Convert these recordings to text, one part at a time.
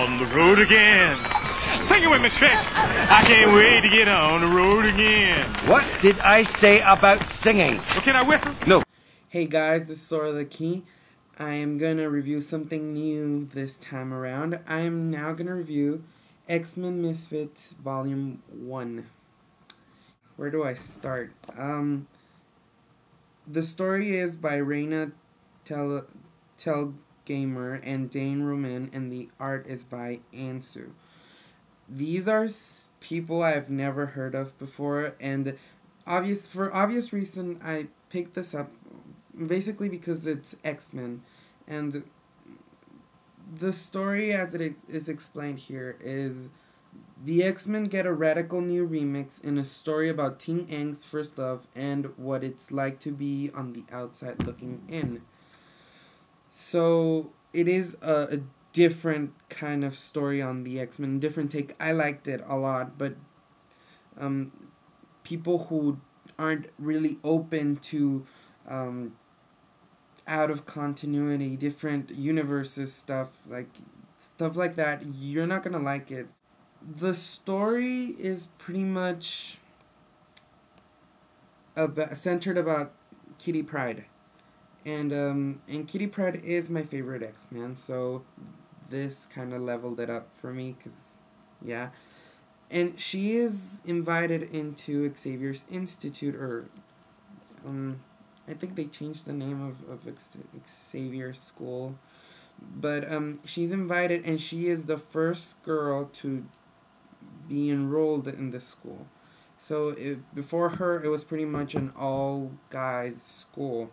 on the road again. Sing it with me, Misfits. I can't wait to get on the road again. What did I say about singing? Well, can I whistle? No. Hey guys, this is Sora the Key. I am gonna review something new this time around. I am now gonna review X-Men Misfits Volume 1. Where do I start? The story is by Raina Telgemeier and Dane Roman, and the art is by Anzu. These are people I've never heard of before, and for obvious reason I picked this up basically because it's X-Men, and the story as it is explained here is the X-Men get a radical new remix in a story about Teen Angst's first love and what it's like to be on the outside looking in. So it is a different kind of story on the X-Men, different take. I liked it a lot, but people who aren't really open to out of continuity, different universes, stuff like that, you're not gonna like it. The story is pretty much centered about Kitty Pryde, and Kitty Pryde is my favorite X-Man, so this kind of leveled it up for me, cause yeah, and she is invited into Xaviers Institute, or I think they changed the name of Xaviers School, but she's invited, and she is the first girl to be enrolled in the school. So before her, it was pretty much an all-guys school.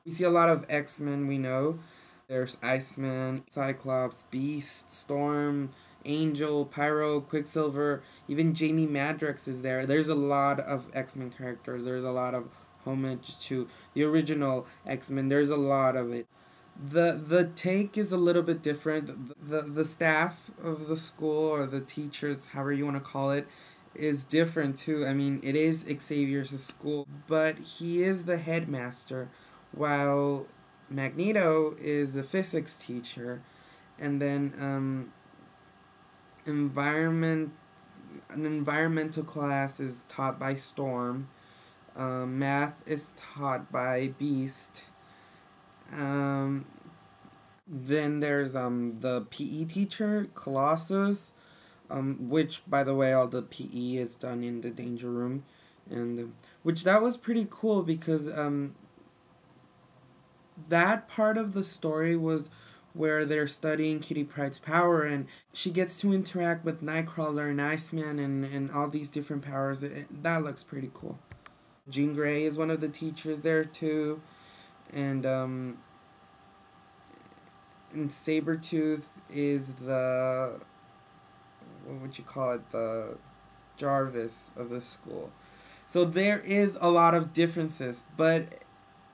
We see a lot of X-Men we know. There's Iceman, Cyclops, Beast, Storm, Angel, Pyro, Quicksilver, even Jamie Madrox is there. There's a lot of X-Men characters. There's a lot of homage to the original X-Men. There's a lot of it. The take is a little bit different. The staff of the school, or the teachers, however you want to call it, is different too. I mean, it is Xaviers' school, but he is the headmaster, while Magneto is a physics teacher, and then an environmental class is taught by Storm. Math is taught by Beast. Then there's the PE teacher, Colossus, which, by the way, all the PE is done in the Danger Room, and which that was pretty cool because that part of the story was where they're studying Kitty Pryde's power, and she gets to interact with Nightcrawler and Iceman and all these different powers. That looks pretty cool. Jean Grey is one of the teachers there too, and Sabretooth is the, what would you call it, the Jarvis of the school. So there is a lot of differences, but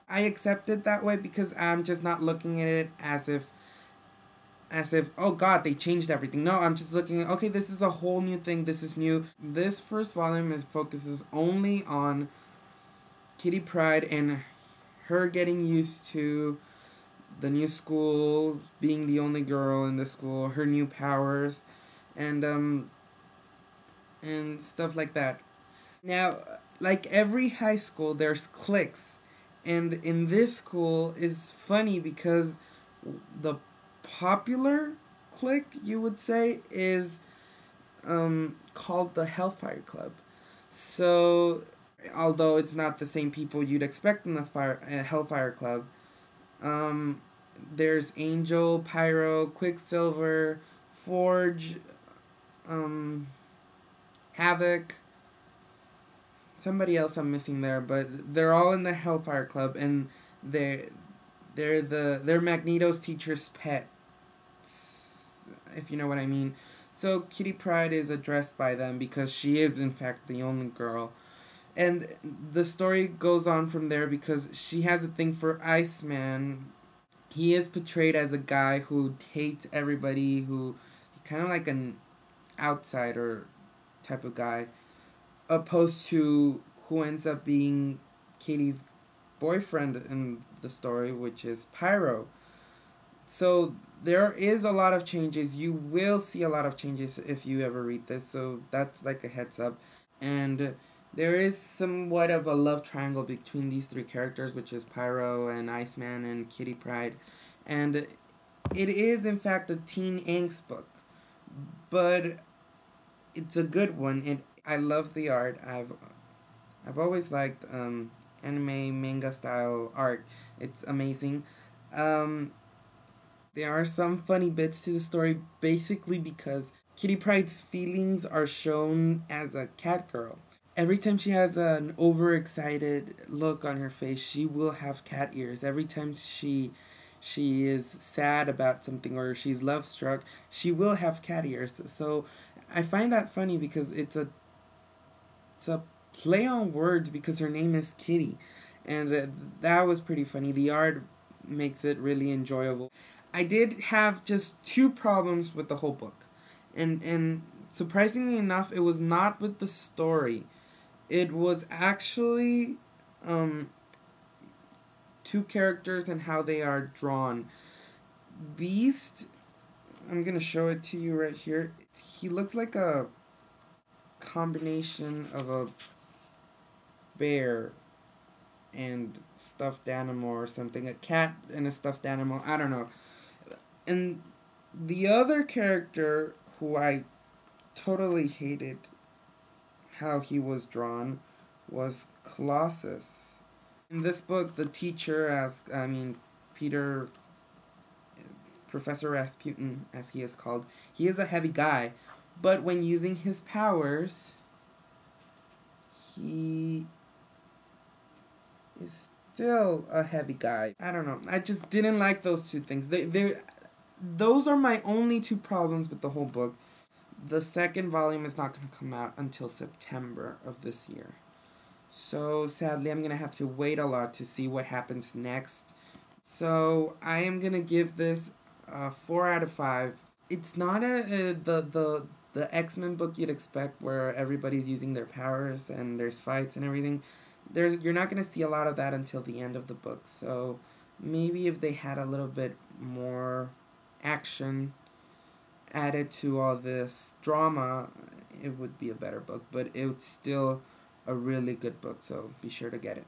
I accept it that way because I'm just not looking at it as if, oh god, they changed everything. No, I'm just looking at, okay, this is a whole new thing, this is new. This first volume focuses only on Kitty Pryde and her getting used to the new school, being the only girl in the school, her new powers, and stuff like that. Now, like every high school, there's cliques, and in this school is funny because the popular clique, you would say, is called the Hellfire Club. So, although it's not the same people you'd expect in the Hellfire Club, there's Angel, Pyro, Quicksilver, Forge, Havoc, somebody else I'm missing there, but they're all in the Hellfire Club, and they're Magneto's teacher's pets, if you know what I mean. So Kitty Pryde is addressed by them because she is in fact the only girl. And the story goes on from there because she has a thing for Iceman. He is portrayed as a guy who hates everybody, who kind of like an outsider type of guy, opposed to who ends up being Kitty's boyfriend in the story, which is Pyro. So there is a lot of changes. You will see a lot of changes if you ever read this. So that's like a heads up. And there is somewhat of a love triangle between these three characters, which is Pyro and Iceman and Kitty Pryde. And it is, in fact, a teen angst book. But it's a good one. I love the art. I've always liked anime manga style art. It's amazing. There are some funny bits to the story, basically because Kitty Pryde's feelings are shown as a cat girl. Every time she has an overexcited look on her face, she will have cat ears. Every time she is sad about something or she's love struck, she will have cat ears. So I find that funny because it's a play on words because her name is Kitty, and that was pretty funny. The art makes it really enjoyable. I did have just 2 problems with the whole book, and surprisingly enough, it was not with the story. It was actually 2 characters and how they are drawn. Beast, I'm gonna show it to you right here. He looks like a combination of a bear and stuffed animal or something. A cat and a stuffed animal. I don't know. And the other character who I totally hated how he was drawn was Colossus. In this book, the teacher, Peter, Professor Rasputin, as he is called, he is a heavy guy. But when using his powers, he is still a heavy guy. I don't know. I just didn't like those 2 things. Those are my only 2 problems with the whole book. The second volume is not going to come out until September of this year. So sadly, I'm going to have to wait a lot to see what happens next. So I am going to give this 4 out of 5. It's not the X-Men book you'd expect where everybody's using their powers and there's fights and everything. You're not going to see a lot of that until the end of the book. So maybe if they had a little bit more action added to all this drama, it would be a better book. But it's still a really good book, so be sure to get it.